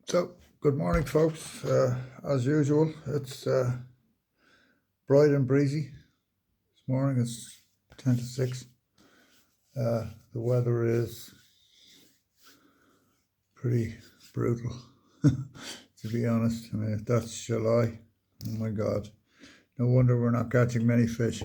So, good morning, folks. As usual, it's bright and breezy. This morning it's 10 to 6. The weather is pretty brutal, to be honest. I mean, if that's July, oh my God. No wonder we're not catching many fish.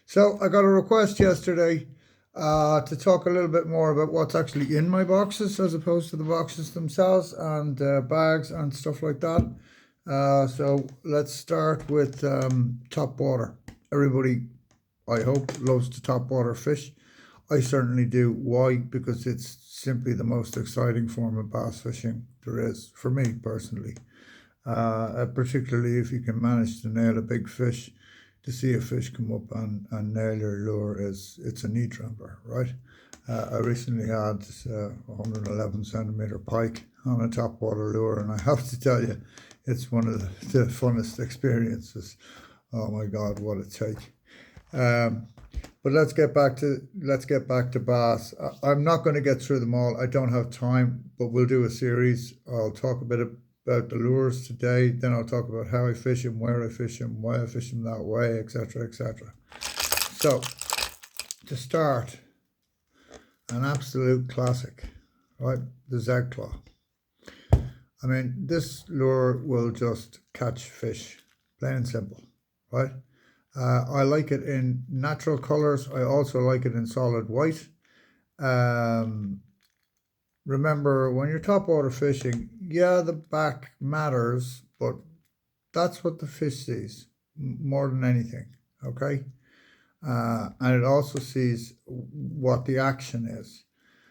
So, I got a request yesterday to talk a little bit more about what's actually in my boxes as opposed to the boxes themselves and bags and stuff like that. So let's start with topwater. Everybody, I hope, loves to topwater fish. I certainly do. Why? Because it's simply the most exciting form of bass fishing there is, for me personally. Particularly if you can manage to nail a big fish. To see a fish come up and nail your lure it's a knee trembler, right? I recently had 111 centimeter pike on a topwater lure, and I have to tell you, it's one of the funnest experiences. Oh my God, what a take! But let's get back to bass. I'm not going to get through them all. I don't have time, but we'll do a series. I'll talk a bit about the lures today. Then I'll talk about how I fish them, where I fish them, why I fish them that way, etc., etc. So, to start, an absolute classic, right? The Z Claw. I mean, this lure will just catch fish, plain and simple, right? I like it in natural colors. I also like it in solid white. Remember, when you're topwater fishing, yeah, the back matters, but that's what the fish sees more than anything, okay? And it also sees what the action is.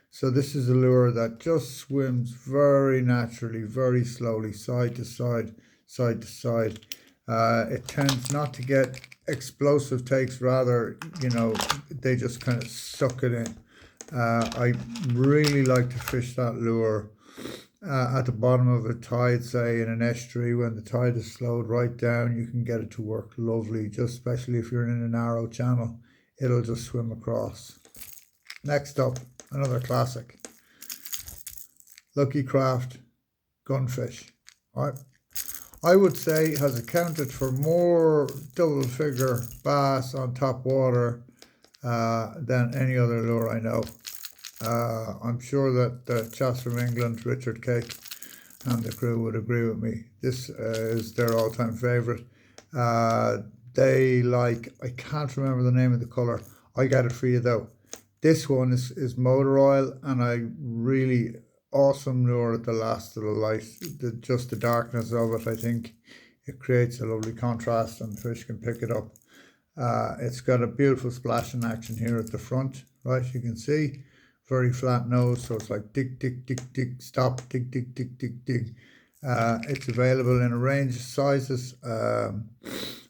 So this is a lure that just swims very naturally, very slowly, side to side, side to side. It tends not to get explosive takes, rather, they just kind of suck it in. I really like to fish that lure at the bottom of a tide, say in an estuary, when the tide is slowed right down. You can get it to work lovely, just especially if you're in a narrow channel. It'll just swim across. Next up, another classic. Lucky Craft gunfish. Right? I would say has accounted for more double figure bass on top water than any other lure I know. I'm sure that the chaps from England, Richard Cake and the crew, would agree with me. This is their all-time favourite. They like, I can't remember the name of the colour. I got it for you though. This one is motor oil, and I really awesome lure at the last of the light. Just the darkness of it, I think it creates a lovely contrast, and the fish can pick it up. It's got a beautiful splashing action here at the front, right? You can see very flat nose, so it's like dig, dig, dig, dig, stop, dig, dig, dig, dig, dig. It's available in a range of sizes.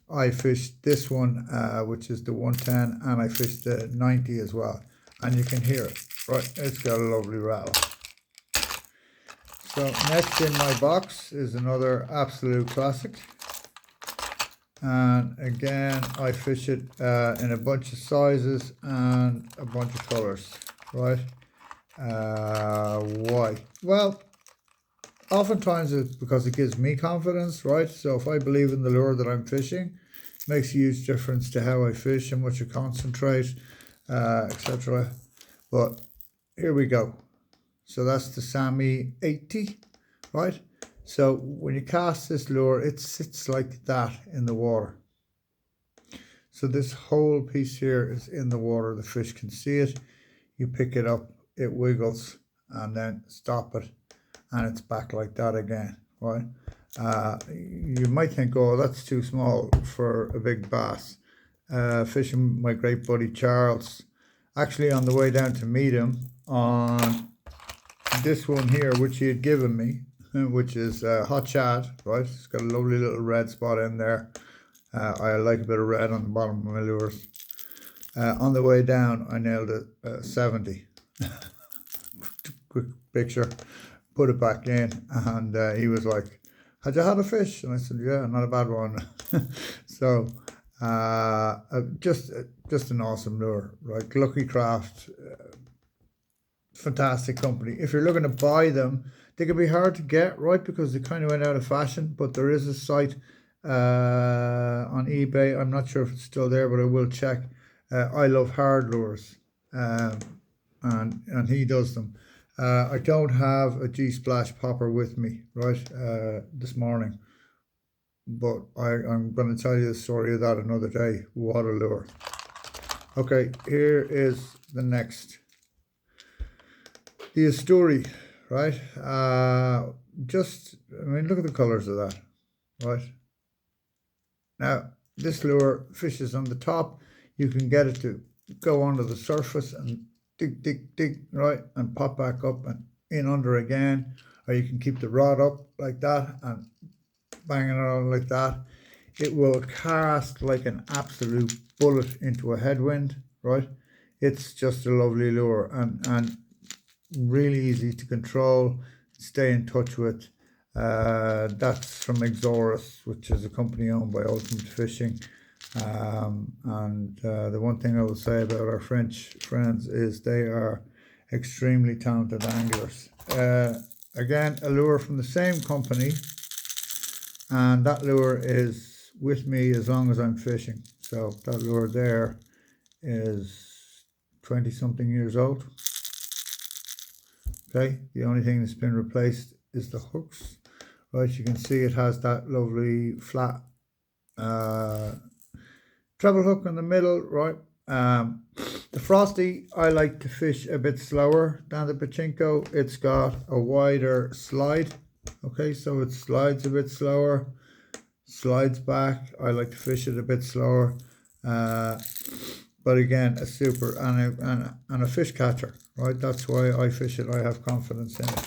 I fished this one, which is the 110, and I fished the 90 as well, and you can hear it, right? It's got a lovely rattle. So next in my box is another absolute classic. And again, I fish it in a bunch of sizes and a bunch of colors, right? Why? Well, oftentimes it's because it gives me confidence, right? So if I believe in the lure that I'm fishing, it makes a huge difference to how I fish, how much I concentrate, etc. But here we go. So that's the Sammy 80, right? So when you cast this lure, it sits like that in the water. So this whole piece here is in the water. The fish can see it. You pick it up, it wiggles, and then stop it, and it's back like that again, right? You might think, oh, that's too small for a big bass. Fishing my great buddy Charles, actually on the way down to meet him on this one here, which he had given me, which is hot shad, right? It's got a lovely little red spot in there. I like a bit of red on the bottom of my lures. On the way down, I nailed it 70. Quick picture, put it back in, and he was like, "Had you had a fish?" And I said, "Yeah, not a bad one." So, just an awesome lure, right? Lucky Craft, fantastic company. If you're looking to buy them, They can be hard to get, right, because they kind of went out of fashion, but there is a site on eBay. I'm not sure if it's still there, but I will check. I Love Hard Lures, um, and he does them. I don't have a G-Splash popper with me, right, this morning, but I'm going to tell you the story of that another day. What a lure. Okay, here is the next. The Asturi, right? I mean, look at the colors of that, right? Now, this lure fishes on the top. You can get it to go onto the surface and dig, dig, dig, right? And pop back up and in under again. Or you can keep the rod up like that and banging it on like that. It will cast like an absolute bullet into a headwind, right? It's just a lovely lure and really easy to control, stay in touch with. That's from Exorsus, which is a company owned by Ultimate Fishing. And the one thing I will say about our French friends is they are extremely talented anglers. Again, a lure from the same company, and that lure is with me as long as I'm fishing. So that lure there is 20 something years old. Okay, the only thing that's been replaced is the hooks. Right, you can see it has that lovely flat treble hook in the middle, right? The Frosty, I like to fish a bit slower than the Pachinko. It's got a wider slide. Okay, so it slides a bit slower, slides back. I like to fish it a bit slower. But again, a super and a fish catcher, right? That's why I fish it. I have confidence in it.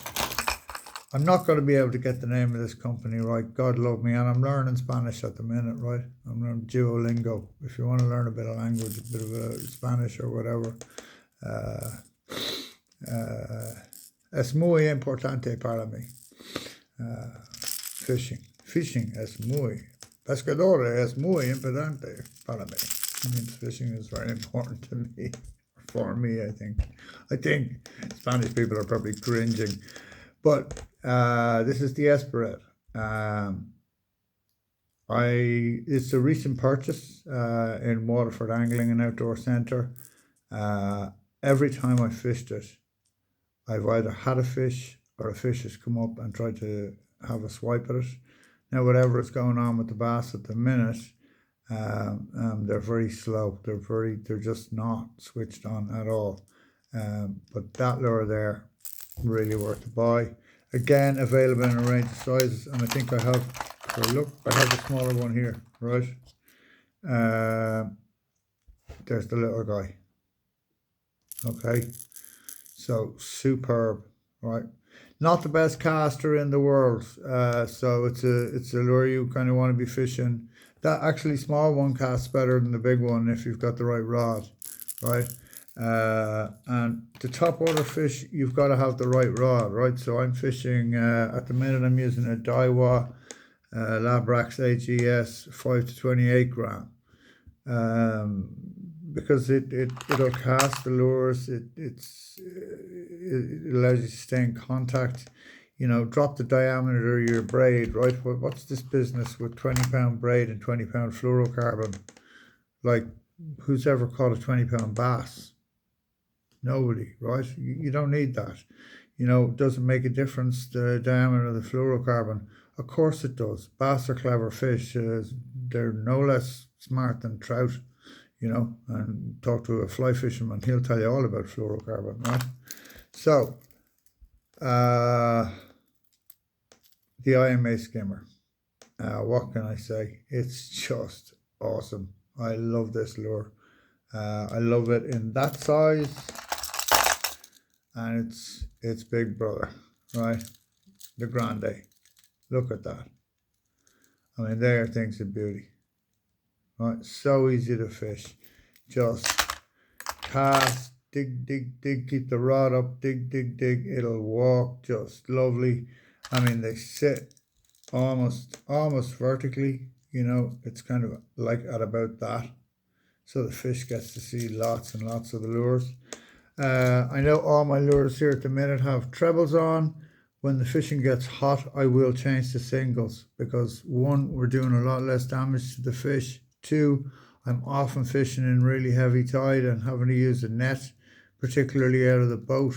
I'm not going to be able to get the name of this company right. God love me, and I'm learning Spanish at the minute, right? I'm learning Duolingo. If you want to learn a bit of language, a bit of Spanish or whatever, es muy importante para mí. Fishing es muy, pescador es muy importante para mí. It means fishing is very important to me, for me, I think. I think Spanish people are probably cringing. But this is the Esperet. It's a recent purchase in Waterford Angling and Outdoor Centre. Every time I fished it, I've either had a fish or a fish has come up and tried to have a swipe at it. Now, whatever is going on with the bass at the minute, they're very slow. They're just not switched on at all. But that lure there, really worth the buy. Again, available in a range of sizes, and I think I have, look, I have a smaller one here, right? There's the little guy. Okay, so superb, right? Not the best caster in the world, so it's a lure you kind of want to be fishing. That actually small one casts better than the big one if you've got the right rod, right? And the topwater fish, you've got to have the right rod, right? So I'm fishing, at the minute I'm using a Daiwa Labrax AGS 5 to 28 gram, because it'll cast the lures. It allows you to stay in contact. You know, drop the diameter of your braid, right? What's this business with 20-pound braid and 20-pound fluorocarbon? Like, who's ever caught a 20-pound bass? Nobody, right? You don't need that. You know, it doesn't make a difference the diameter of the fluorocarbon. Of course it does. Bass are clever fish. They're no less smart than trout, you know. And talk to a fly fisherman, he'll tell you all about fluorocarbon, right? So, the IMA skimmer. What can I say? It's just awesome. I love this lure. I love it in that size. And it's big brother, right? The Grande. Look at that. I mean, they are things of beauty. Right? So easy to fish. Just cast, dig, dig, dig, keep the rod up, dig, dig, dig. It'll walk just lovely. I mean, they sit almost vertically, you know. It's kind of like at about that. So the fish gets to see lots and lots of the lures. I know all my lures here at the minute have trebles on, when the fishing gets hot, I will change to singles because one, we're doing a lot less damage to the fish. Two, I'm often fishing in really heavy tide and having to use a net, particularly out of the boat.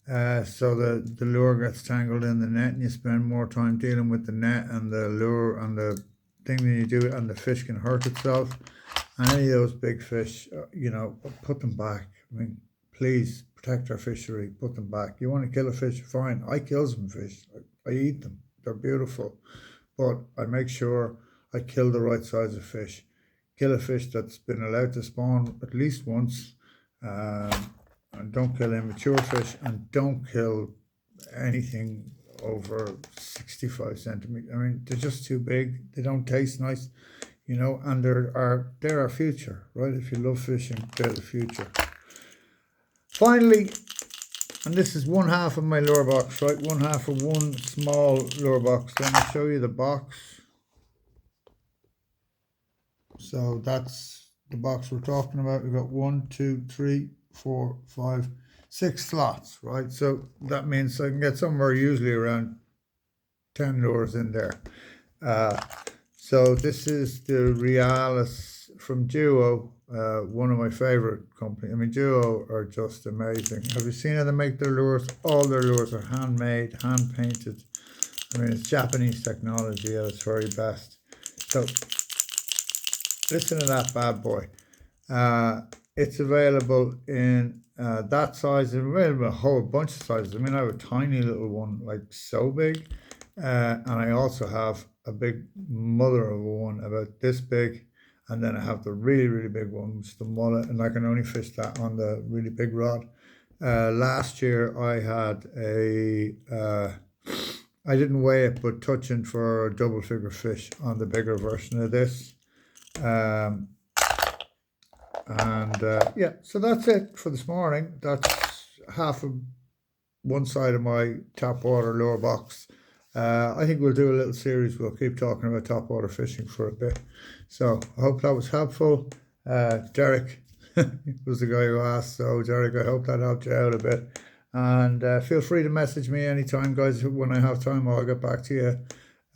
So the lure gets tangled in the net and you spend more time dealing with the net and the lure and the thing than you do, and the fish can hurt itself. And any of those big fish, put them back. I mean, please protect our fishery, put them back. You want to kill a fish, fine. I kill some fish. I eat them. They're beautiful. But I make sure I kill the right size of fish. Kill a fish that's been allowed to spawn at least once. And don't kill immature fish, and don't kill anything over 65 centimeters. I mean, they're just too big. They don't taste nice, and they're our future, right? If you love fishing, they're the future. Finally, and this is one half of my lure box, right? One half of one small lure box. Let me show you the box. So that's the box we're talking about. We've got 1, 2, 3, 4, 5, 6 slots, right? So that means I can get somewhere usually around 10 lures in there. So this is the Realis from Duo, one of my favorite companies. I mean, Duo are just amazing. Have you seen how they make their lures? All their lures are handmade, hand painted. I mean, it's Japanese technology at its very best. So listen to that bad boy. It's available in that size. It's available in a whole bunch of sizes. I mean, I have a tiny little one, like so big. And I also have a big mother of one about this big. And then I have the really, really big one, which is the mullet. And I can only fish that on the really big rod. Last year I had I didn't weigh it, but touching for a double figure fish on the bigger version of this. Yeah, so that's it for this morning. That's half of one side of my Topwater lure box. I think we'll do a little series. We'll keep talking about topwater fishing for a bit. So I hope that was helpful. Derek was the guy who asked. So Derek, I hope that helped you out a bit. And feel free to message me anytime, guys. When I have time, I'll get back to you.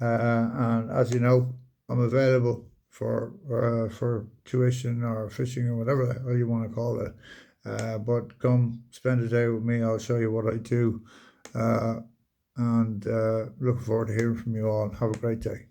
And as you know, I'm available for tuition or fishing or whatever the hell you want to call it. But come spend a day with me. I'll show you what I do. And looking forward to hearing from you all. Have a great day.